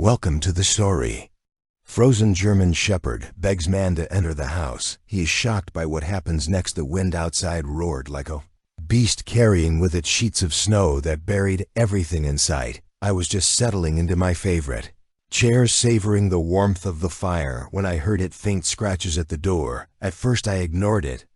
Welcome to the story. Frozen German Shepherd begs man to enter the house. He is shocked by what happens next. The wind outside roared like a beast, carrying with it sheets of snow that buried everything in sight. I was just settling into my favorite chairs, savoring the warmth of the fire, when I heard it faint scratches at the door. At first I ignored it,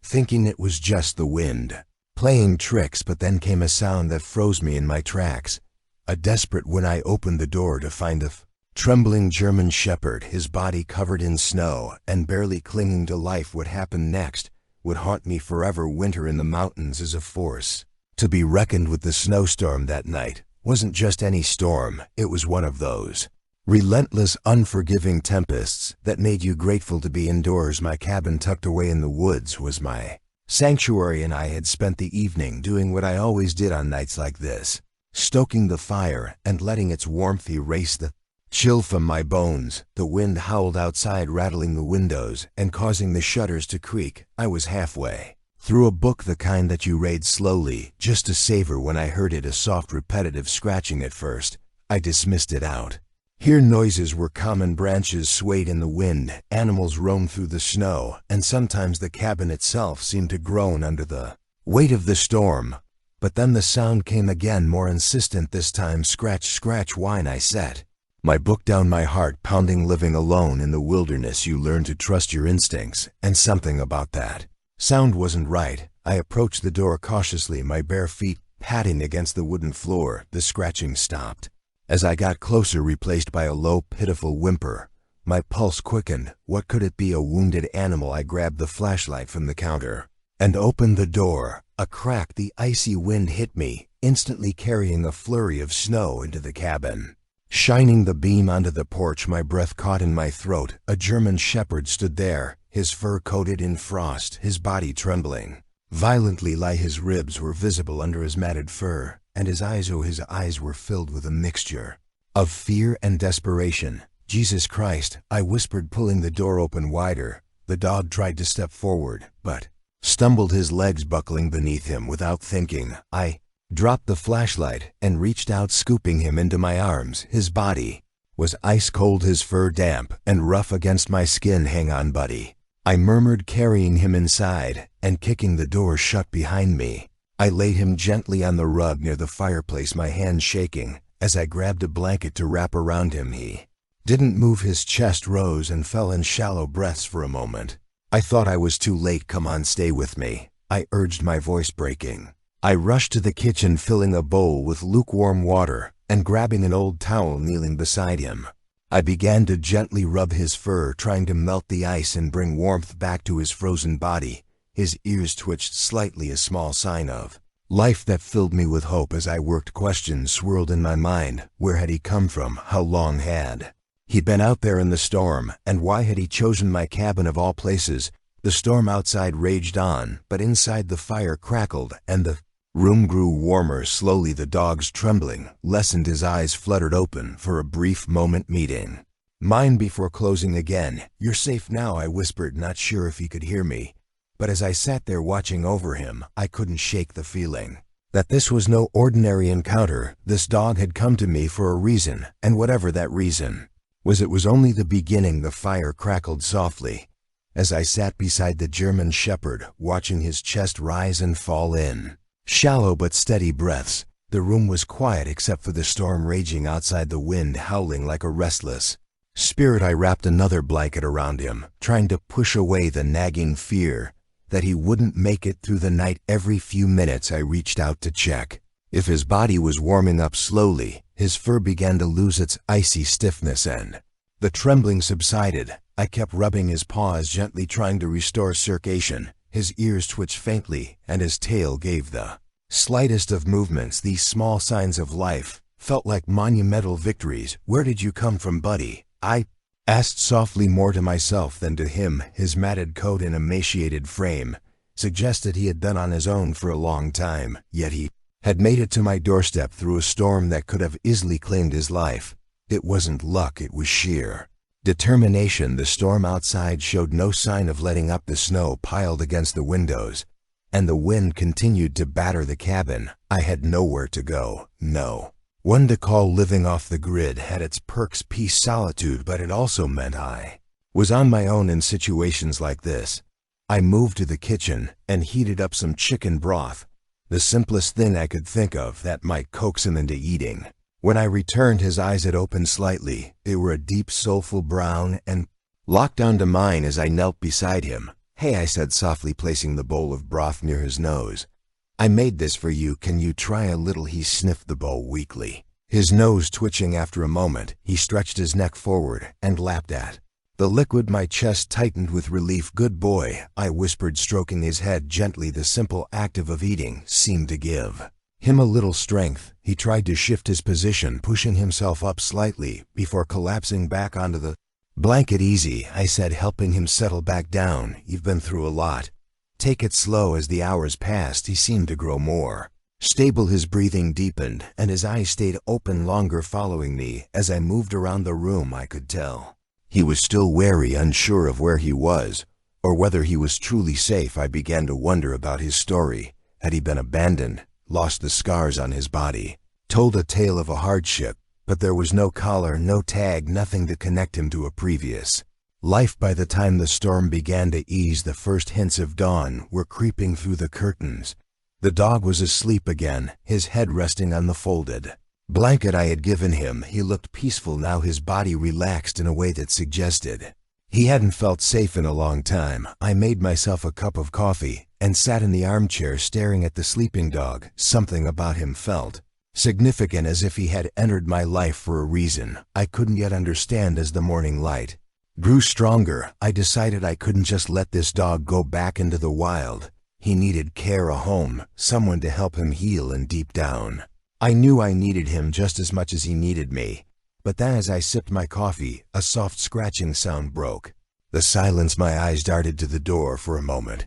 thinking it was just the wind playing tricks, but then came a sound that froze me in my tracks. A desperate when I opened the door to find a trembling German shepherd, his body covered in snow and barely clinging to life. What happened next would haunt me forever. Winter in the mountains is a force to be reckoned with. The snowstorm that night wasn't just any storm, it was one of those relentless, unforgiving tempests that made you grateful to be indoors. My cabin tucked away in the woods was my sanctuary, and I had spent the evening doing what I always did on nights like this, stoking the fire and letting its warmth erase the chill from my bones. The wind howled outside, rattling the windows and causing the shutters to creak. I was halfway through a book, the kind that you read slowly just to savor, when I heard it, a soft, repetitive scratching. At first, I dismissed it out. Here noises were common. Branches swayed in the wind, animals roamed through the snow, and sometimes the cabin itself seemed to groan under the weight of the storm. But then the sound came again, more insistent this time. Scratch, scratch, whine. I set my book down, my heart pounding. Living alone in the wilderness, you learn to trust your instincts, and something about that sound wasn't right. I approached the door cautiously, my bare feet patting against the wooden floor. The scratching stopped as I got closer, replaced by a low, pitiful whimper. My pulse quickened. What could it be? A wounded animal? I grabbed the flashlight from the counter and opened the door. A crack. The icy wind hit me, instantly carrying a flurry of snow into the cabin, shining the beam onto the porch. My breath caught in my throat. A German shepherd stood there, his fur coated in frost, his body trembling violently. His ribs were visible under his matted fur, and his eyes were filled with a mixture of fear and desperation. Jesus Christ, I whispered, pulling the door open wider. The dog tried to step forward, but stumbled, his legs buckling beneath him. Without thinking, I dropped the flashlight and reached out, scooping him into my arms. His body was ice cold, his fur damp and rough against my skin. Hang on, buddy, I murmured, carrying him inside and kicking the door shut behind me. I laid him gently on the rug near the fireplace, my hands shaking as I grabbed a blanket to wrap around him. He didn't move. His chest rose and fell in shallow breaths for a moment. I thought I was too late. Come on, stay with me, I urged, my voice breaking. I rushed to the kitchen, filling a bowl with lukewarm water and grabbing an old towel. Kneeling beside him, I began to gently rub his fur, trying to melt the ice and bring warmth back to his frozen body. His ears twitched slightly, a small sign of life that filled me with hope. As I worked, questions swirled in my mind. Where had he come from? How long had he been out there in the storm? And why had he chosen my cabin of all places? The storm outside raged on, but inside the fire crackled, and the room grew warmer. Slowly the dog's trembling lessened. His eyes fluttered open for a brief moment, meeting mine before closing again. You're safe now, I whispered, not sure if he could hear me. But as I sat there watching over him, I couldn't shake the feeling that this was no ordinary encounter. This dog had come to me for a reason, and whatever that reason was, it was only the beginning. The fire crackled softly as I sat beside the German shepherd, watching his chest rise and fall in shallow but steady breaths. The room was quiet except for the storm raging outside, the wind howling like a restless spirit. I wrapped another blanket around him, trying to push away the nagging fear that he wouldn't make it through the night. Every few minutes I reached out to check if his body was warming up. Slowly, his fur began to lose its icy stiffness and the trembling subsided. I kept rubbing his paws gently, trying to restore circulation. His ears twitched faintly, and his tail gave the slightest of movements. These small signs of life felt like monumental victories. Where did you come from, buddy? I asked softly, more to myself than to him. His matted coat and emaciated frame suggested he had been on his own for a long time, yet he had made it to my doorstep through a storm that could have easily claimed his life. It wasn't luck, it was sheer determination. The storm outside showed no sign of letting up. The snow piled against the windows, and the wind continued to batter the cabin. I had nowhere to go, no One to call living off the grid had its perks, peace, solitude, but it also meant I was on my own in situations like this. I moved to the kitchen and heated up some chicken broth, the simplest thing I could think of that might coax him into eating. When I returned, his eyes had opened slightly. They were a deep, soulful brown and locked onto mine as I knelt beside him. "Hey," I said softly, placing the bowl of broth near his nose. "I made this for you. Can you try a little?" He sniffed the bowl weakly. His nose twitching after a moment, he stretched his neck forward and lapped at the liquid. My chest tightened with relief. "Good boy," I whispered, stroking his head gently. The simple act of eating seemed to give him a little strength. He tried to shift his position, pushing himself up slightly before collapsing back onto the blanket. "Easy," I said, helping him settle back down. "You've been through a lot. Take it slow." As the hours passed, he seemed to grow more stable. His breathing deepened, and his eyes stayed open longer, following me. As I moved around the room, I could tell he was still wary, unsure of where he was, or whether he was truly safe. I began to wonder about his story. Had he been abandoned, lost the scars on his body, told a tale of a hardship, but there was no collar, no tag, nothing to connect him to a previous life? By the time the storm began to ease, the first hints of dawn were creeping through the curtains. The dog was asleep again, his head resting on the folded blanket I had given him. He looked peaceful now, his body relaxed in a way that suggested he hadn't felt safe in a long time. I made myself a cup of coffee and sat in the armchair staring at the sleeping dog. Something about him felt significant, as if he had entered my life for a reason I couldn't yet understand. As the morning light grew stronger, I decided I couldn't just let this dog go back into the wild. He needed care, a home, someone to help him heal, and deep down, I knew I needed him just as much as he needed me. But then, as I sipped my coffee, a soft scratching sound broke the silence. My eyes darted to the door for a moment.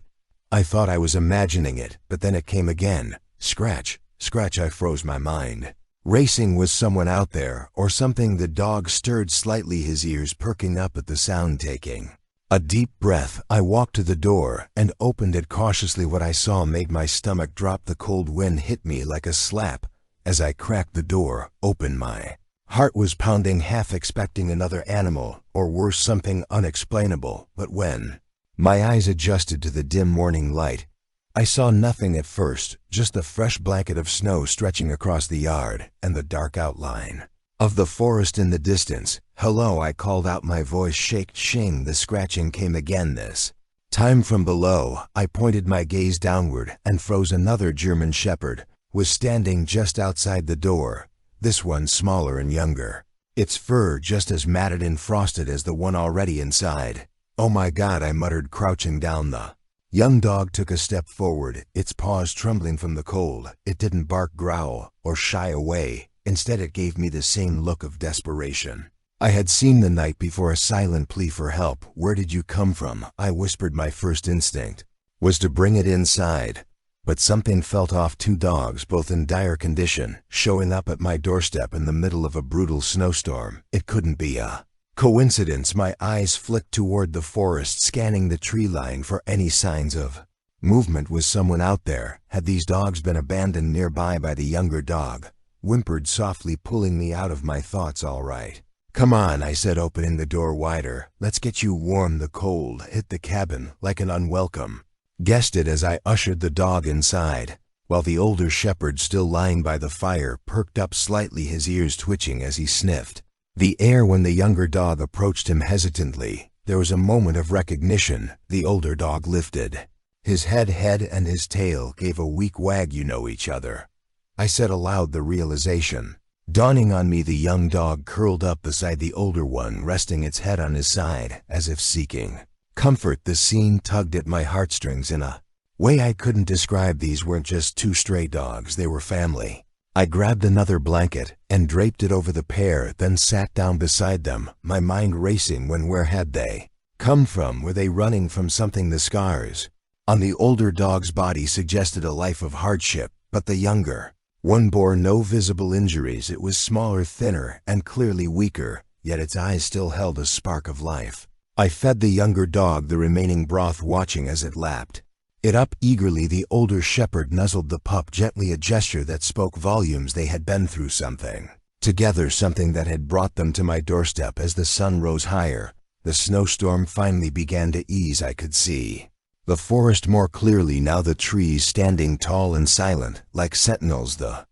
I thought I was imagining it, but then it came again. Scratch, scratch. I froze, my mind racing. Was someone out there, or something? The dog stirred slightly, his ears perking up at the sound. Taking a deep breath, I walked to the door and opened it cautiously. What I saw made my stomach drop. The cold wind hit me like a slap. As I cracked the door open, my heart was pounding, half expecting another animal, or worse, something unexplainable. But when my eyes adjusted to the dim morning light, I saw nothing at first, just the fresh blanket of snow stretching across the yard and the dark outline of the forest in the distance. "Hello," I called out, my voice shaked. Shing, the scratching came again, this time from below. I pointed my gaze downward and froze. Another German Shepherd was standing just outside the door, this one smaller and younger, its fur just as matted and frosted as the one already inside. "Oh my God," I muttered, crouching down. The young dog took a step forward, its paws trembling from the cold. It didn't bark, growl, or shy away. Instead, it gave me the same look of desperation I had seen the night before, a silent plea for help. "Where did you come from?" I whispered. My first instinct was to bring it inside, but something felt off. Two dogs, both in dire condition, showing up at my doorstep in the middle of a brutal snowstorm. It couldn't be a coincidence. My eyes flicked toward the forest, scanning the tree line for any signs of movement. Was someone out there? Had these dogs been abandoned nearby? By the younger dog whimpered softly, pulling me out of my thoughts. "All right, come on," I said, opening the door wider. "Let's get you warm." The cold hit the cabin like an unwelcome guest as I ushered the dog inside, while the older shepherd, still lying by the fire, perked up slightly, his ears twitching as he sniffed the air. When the younger dog approached him hesitantly, there was a moment of recognition. The older dog lifted his head and his tail gave a weak wag. "You know each other," I said aloud, the realization dawning on me. The young dog curled up beside the older one, resting its head on his side, as if seeking comfort. The scene tugged at my heartstrings in a way I couldn't describe. These weren't just two stray dogs, they were family. I grabbed another blanket and draped it over the pair, then sat down beside them, my mind racing. Where had they come from? Were they running from something? The scars on the older dog's body suggested a life of hardship, but the younger one bore no visible injuries. It was smaller, thinner, and clearly weaker, yet its eyes still held a spark of life. I fed the younger dog the remaining broth, watching as it lapped it up eagerly. The older shepherd nuzzled the pup gently, a gesture that spoke volumes. They had been through something together, something that had brought them to my doorstep. As the sun rose higher, the snowstorm finally began to ease. I could see the forest more clearly now, the trees standing tall and silent, like sentinels. The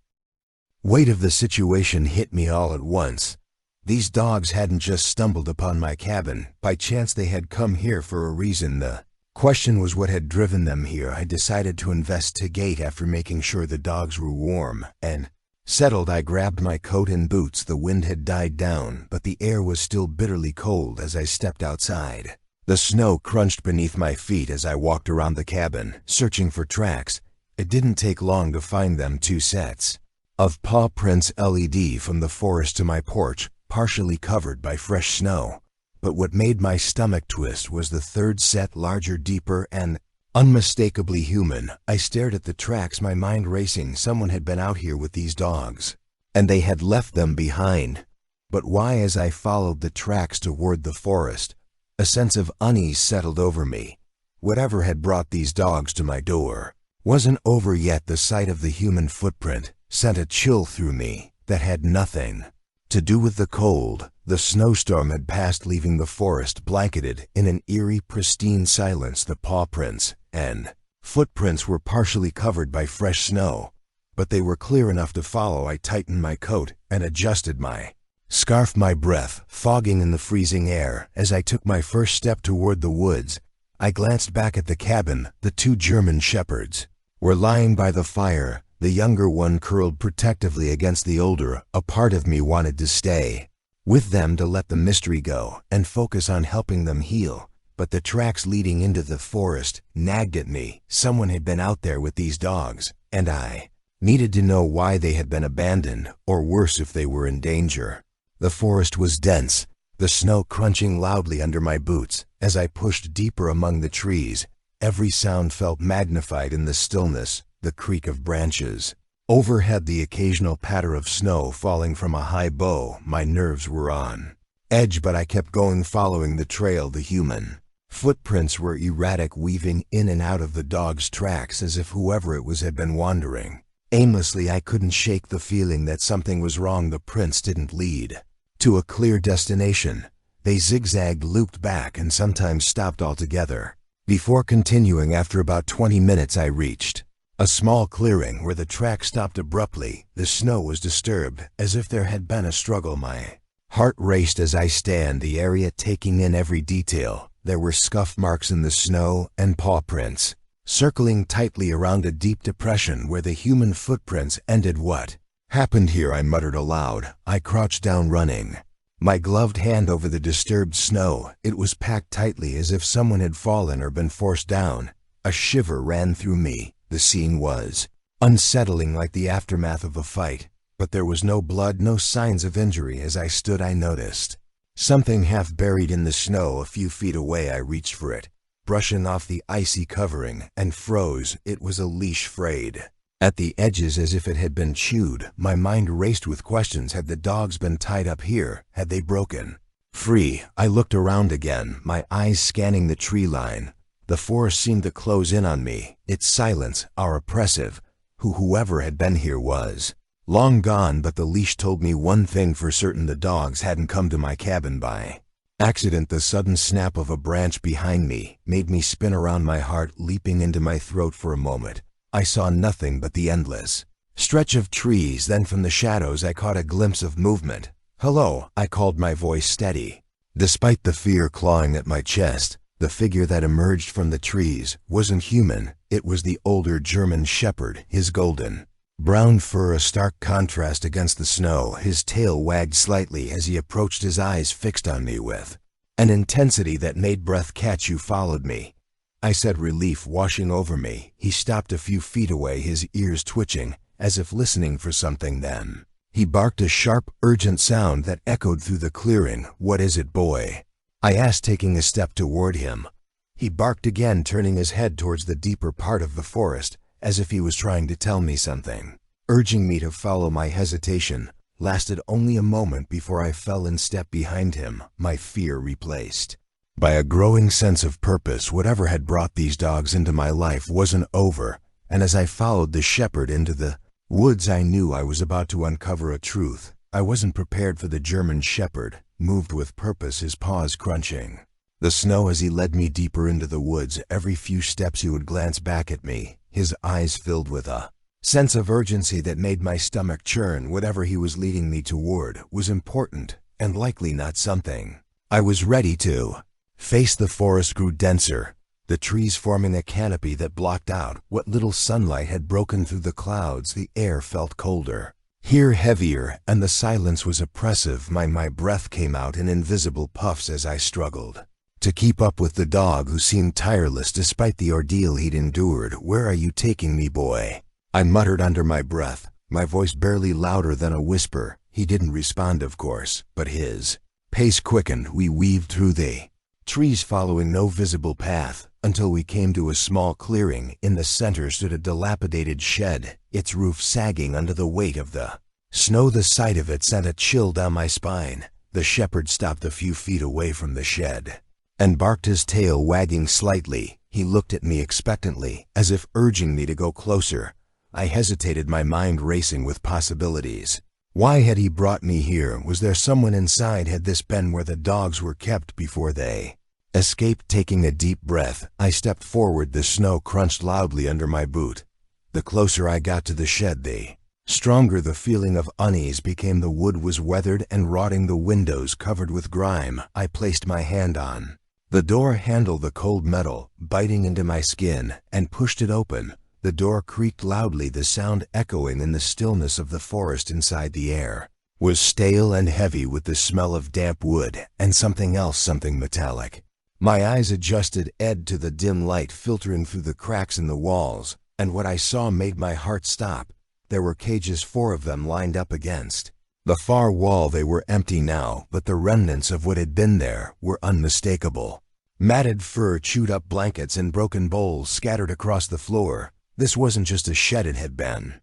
weight of the situation hit me all at once. These dogs hadn't just stumbled upon my cabin by chance. They had come here for a reason. The question was, what had driven them here? I decided to investigate. After making sure the dogs were warm and settled, I grabbed my coat and boots. The wind had died down, but the air was still bitterly cold. As I stepped outside, the snow crunched beneath my feet. As I walked around the cabin, searching for tracks, it didn't take long to find them. 2 sets of paw prints led from the forest to my porch, partially covered by fresh snow. But what made my stomach twist was the third set, larger, deeper, and unmistakably human. I stared at the tracks, my mind racing. Someone had been out here with these dogs, and they had left them behind. But why? As I followed the tracks toward the forest, a sense of unease settled over me. Whatever had brought these dogs to my door wasn't over yet. The sight of the human footprint sent a chill through me that had nothing to do with the cold. The snowstorm had passed, leaving the forest blanketed in an eerie, pristine silence. The paw prints and footprints were partially covered by fresh snow, but they were clear enough to follow. I tightened my coat and adjusted my scarf, my breath fogging in the freezing air. As I took my first step toward the woods, I glanced back at the cabin. The 2 German shepherds were lying by the fire, the younger one curled protectively against the older. A part of me wanted to stay with them, to let the mystery go and focus on helping them heal. But the tracks leading into the forest nagged at me. Someone had been out there with these dogs, and I needed to know why they had been abandoned, or worse, if they were in danger. The forest was dense, the snow crunching loudly under my boots. As I pushed deeper among the trees, every sound felt magnified in the stillness. The creak of branches overhead, the occasional patter of snow falling from a high bow. My nerves were on edge, but I kept going, following the trail. The human footprints were erratic, weaving in and out of the dog's tracks as if whoever it was had been wandering aimlessly. I couldn't shake the feeling that something was wrong. The prints didn't lead to a clear destination. They zigzagged, looped back, and sometimes stopped altogether before continuing. After about 20 minutes, I reached a small clearing where the track stopped abruptly. The snow was disturbed, as if there had been a struggle. My heart raced as I scanned the area, taking in every detail. There were scuff marks in the snow and paw prints circling tightly around a deep depression where the human footprints ended. What happened here? I muttered aloud. I crouched down, running my gloved hand over the disturbed snow. It was packed tightly, as if someone had fallen or been forced down. A shiver ran through me. The scene was unsettling, like the aftermath of a fight, but there was no blood, no signs of injury. As I stood, I noticed something half buried in the snow a few feet away. I reached for it, brushing off the icy covering, and froze. It was a leash, frayed at the edges as if it had been chewed. My mind raced with questions. Had the dogs been tied up here? Had they broken free? I looked around again, my eyes scanning the tree line. The forest seemed to close in on me, its silence, our oppressive. Whoever had been here was long gone, but the leash told me one thing for certain: the dogs hadn't come to my cabin by accident. The sudden snap of a branch behind me made me spin around, my heart leaping into my throat. For a moment, I saw nothing but the endless stretch of trees. Then from the shadows I caught a glimpse of movement. "Hello," I called, my voice steady. Despite the fear clawing at my chest, the figure that emerged from the trees wasn't human. It was the older German shepherd, his golden brown fur a stark contrast against the snow. His tail wagged slightly as he approached, his eyes fixed on me with an intensity that made breath catch. "You followed me," I said, relief washing over me. He stopped a few feet away, his ears twitching, as if listening for something. Then he barked, a sharp, urgent sound that echoed through the clearing. "What is it, boy?" I asked, taking a step toward him. He barked again, turning his head towards the deeper part of the forest, as if he was trying to tell me something, urging me to follow. My hesitation lasted only a moment before I fell in step behind him, my fear replaced by a growing sense of purpose. Whatever had brought these dogs into my life wasn't over, and as I followed the shepherd into the woods, I knew I was about to uncover a truth. I wasn't prepared for the German shepherd, moved with purpose, his paws crunching the snow as he led me deeper into the woods. Every few steps he would glance back at me, his eyes filled with a sense of urgency that made my stomach churn. Whatever he was leading me toward was important, and likely not something I was ready to face. The forest grew denser, the trees forming a canopy that blocked out what little sunlight had broken through the clouds. The air felt colder, here heavier, and the silence was oppressive. My breath came out in invisible puffs as I struggled to keep up with the dog, who seemed tireless despite the ordeal he'd endured. "Where are you taking me, boy?" I muttered under my breath, my voice barely louder than a whisper. He didn't respond, of course, but his pace quickened. We weaved through the trees, following no visible path, until we came to a small clearing. In the center stood a dilapidated shed, its roof sagging under the weight of the snow. The sight of it sent a chill down my spine. The shepherd stopped a few feet away from the shed and barked, his tail wagging slightly. He looked at me expectantly, as if urging me to go closer. I hesitated, my mind racing with possibilities. Why had he brought me here? Was there someone inside? Had this been where the dogs were kept before they escaped? Taking a deep breath, I stepped forward. The snow crunched loudly under my boot. The closer I got to the shed, the stronger the feeling of unease became. The wood was weathered and rotting, the windows covered with grime. I placed my hand on the door handle, the cold metal biting into my skin, and pushed it open. The door creaked loudly, the sound echoing in the stillness of the forest inside. The air was stale and heavy with the smell of damp wood and something else, something metallic. My eyes adjusted, to the dim light filtering through the cracks in the walls, and what I saw made my heart stop. There were cages, 4 of them, lined up against the far wall. They were empty now, but the remnants of what had been there were unmistakable. Matted fur, chewed up blankets, and broken bowls scattered across the floor. This wasn't just a shed, it had been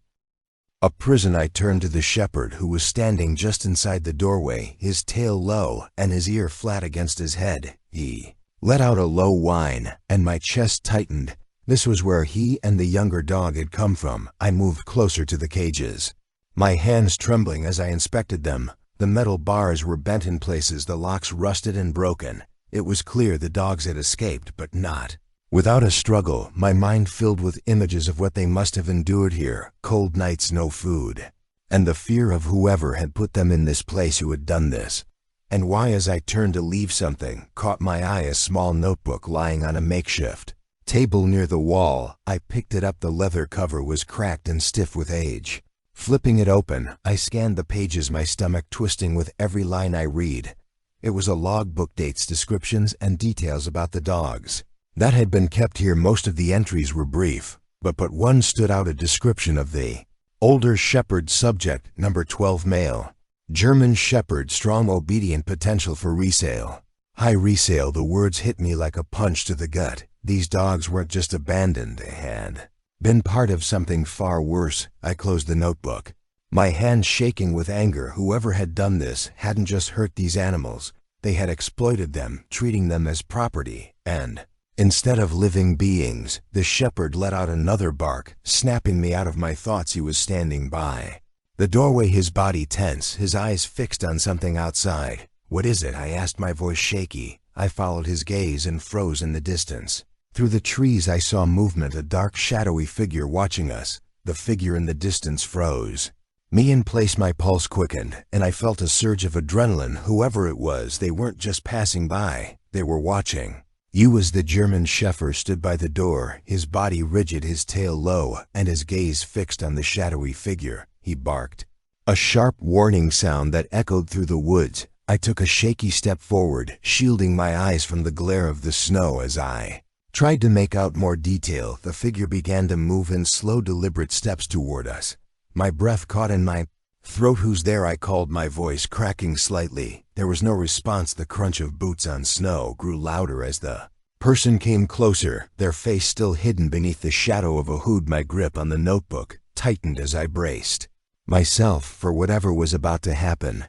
a prison. I turned to the shepherd, who was standing just inside the doorway, his tail low and his ear flat against his head. He let out a low whine, and my chest tightened. This was where he and the younger dog had come from. I moved closer to the cages, my hands trembling as I inspected them. The metal bars were bent in places, the locks rusted and broken. It was clear the dogs had escaped, but not without a struggle. My mind filled with images of what they must have endured here: cold nights, no food, and the fear of whoever had put them in this place, who had done this. And why? As I turned to leave, something caught my eye: a small notebook lying on a makeshift table near the wall. I picked it up. The leather cover was cracked and stiff with age. Flipping it open, I scanned the pages, my stomach twisting with every line I read. It was a logbook, dates, descriptions, and details about the dogs that had been kept here. Most of the entries were brief, but one stood out: a description of the older shepherd. Subject: number 12 male, German shepherd, strong, obedient, potential for resale. High resale. The words hit me like a punch to the gut. These dogs weren't just abandoned, they had been part of something far worse. I closed the notebook, my hands shaking with anger. Whoever had done this hadn't just hurt these animals, they had exploited them, treating them as property, and instead of living beings. The shepherd let out another bark, snapping me out of my thoughts. He was standing by the doorway, his body tense, his eyes fixed on something outside. "What is it?" I asked, my voice shaky. I followed his gaze and froze in the distance. Through the trees I saw movement, a dark, shadowy figure watching us. The figure in the distance froze me in place. My pulse quickened, and I felt a surge of adrenaline. Whoever it was, they weren't just passing by, they were watching. "You," as the German shepherd stood by the door, his body rigid, his tail low, and his gaze fixed on the shadowy figure. He barked, a sharp warning sound that echoed through the woods. I took a shaky step forward, shielding my eyes from the glare of the snow. As I tried to make out more detail, the figure began to move in slow, deliberate steps toward us. My breath caught in my throat. "Who's there?" I called, my voice cracking slightly. There was no response. The crunch of boots on snow grew louder as the person came closer, their face still hidden beneath the shadow of a hood. My grip on the notebook tightened as I braced myself for whatever was about to happen.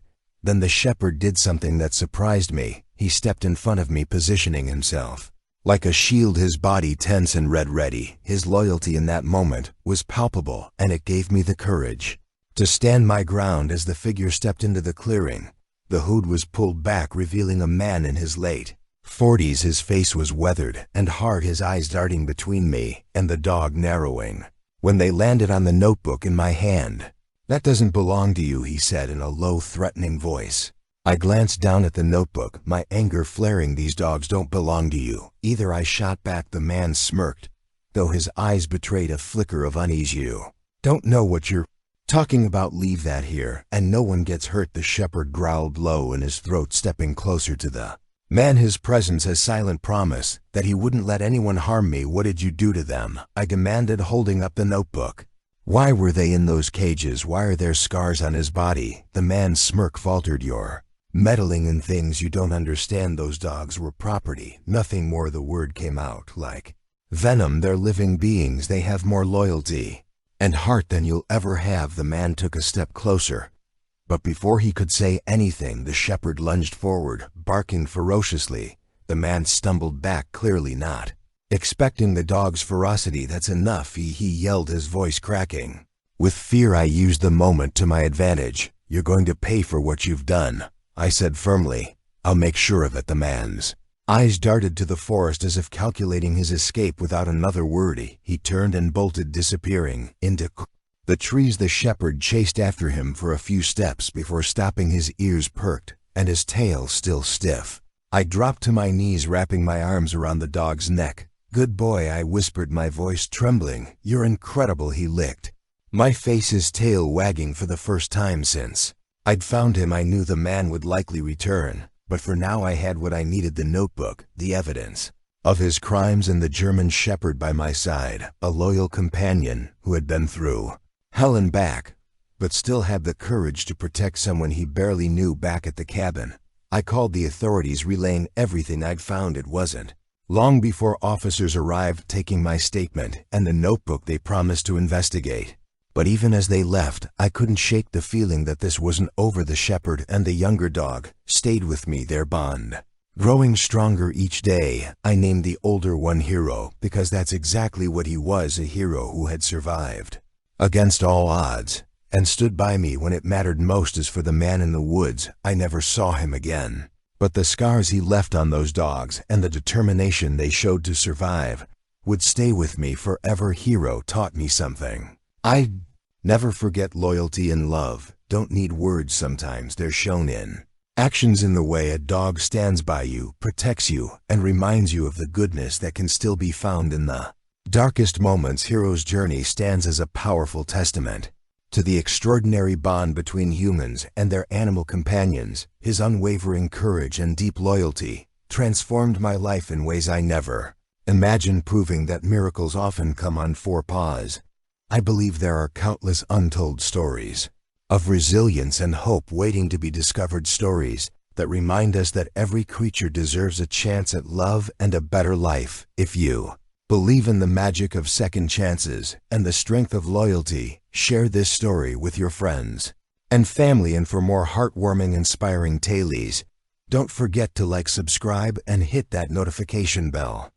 Then the shepherd did something that surprised me. He stepped in front of me, positioning himself like a shield, his body tense and ready. His loyalty in that moment was palpable, and it gave me the courage to stand my ground as the figure stepped into the clearing. The hood was pulled back, revealing a man in his late 40s. His face was weathered and hard, his eyes darting between me and the dog, narrowing when they landed on the notebook in my hand. "That doesn't belong to you," he said in a low, threatening voice. I glanced down at the notebook, my anger flaring. "These dogs don't belong to you either," I shot back. The man smirked, though his eyes betrayed a flicker of unease. "You don't know what you're talking about. Leave that here, and no one gets hurt," the shepherd growled low in his throat, stepping closer to the man, his presence a silent promise that he wouldn't let anyone harm me. "What did you do to them?" I demanded, holding up the notebook. "Why were they in those cages? Why are there scars on his body?" The man's smirk faltered. "You're meddling in things you don't understand. Those dogs were property, nothing more." The word came out like venom. "They're living beings. They have more loyalty and heart than you'll ever have." The man took a step closer, but before he could say anything, the shepherd lunged forward, barking ferociously. The man stumbled back, clearly not expecting the dog's ferocity. "That's enough," he yelled, his voice cracking with fear. I used the moment to my advantage. "You're going to pay for what you've done," I said firmly. "I'll make sure of it." The man's eyes darted to the forest as if calculating his escape. Without another word, he turned and bolted, disappearing into the trees. The shepherd chased after him for a few steps before stopping, his ears perked and his tail still stiff. I dropped to my knees, wrapping my arms around the dog's neck. "Good boy," I whispered, my voice trembling. "You're incredible." He licked my face, his tail wagging for the first time since I'd found him. I knew the man would likely return, but for now I had what I needed: the notebook, the evidence of his crimes, and the German shepherd by my side, a loyal companion who had been through hell and back, but still had the courage to protect someone he barely knew. Back at the cabin, I called the authorities, relaying everything I'd found. It wasn't long before officers arrived, taking my statement and the notebook they promised to investigate. But even as they left, I couldn't shake the feeling that this wasn't over. The shepherd and the younger dog stayed with me, their bond growing stronger each day. I named the older one Hero because that's exactly what he was, a hero who had survived against all odds and stood by me when it mattered most. As for the man in the woods, I never saw him again. But the scars he left on those dogs and the determination they showed to survive would stay with me forever. Hero taught me something I never forget: loyalty and love don't need words. Sometimes they're shown in actions, in the way a dog stands by you, protects you, and reminds you of the goodness that can still be found in the darkest moments. Hero's journey stands as a powerful testament to the extraordinary bond between humans and their animal companions. His unwavering courage and deep loyalty transformed my life in ways I never imagined, proving that miracles often come on four paws. I believe there are countless untold stories of resilience and hope waiting to be discovered, stories that remind us that every creature deserves a chance at love and a better life. If you believe in the magic of second chances and the strength of loyalty, share this story with your friends and family. And for more heartwarming, inspiring tales, don't forget to like, subscribe, and hit that notification bell.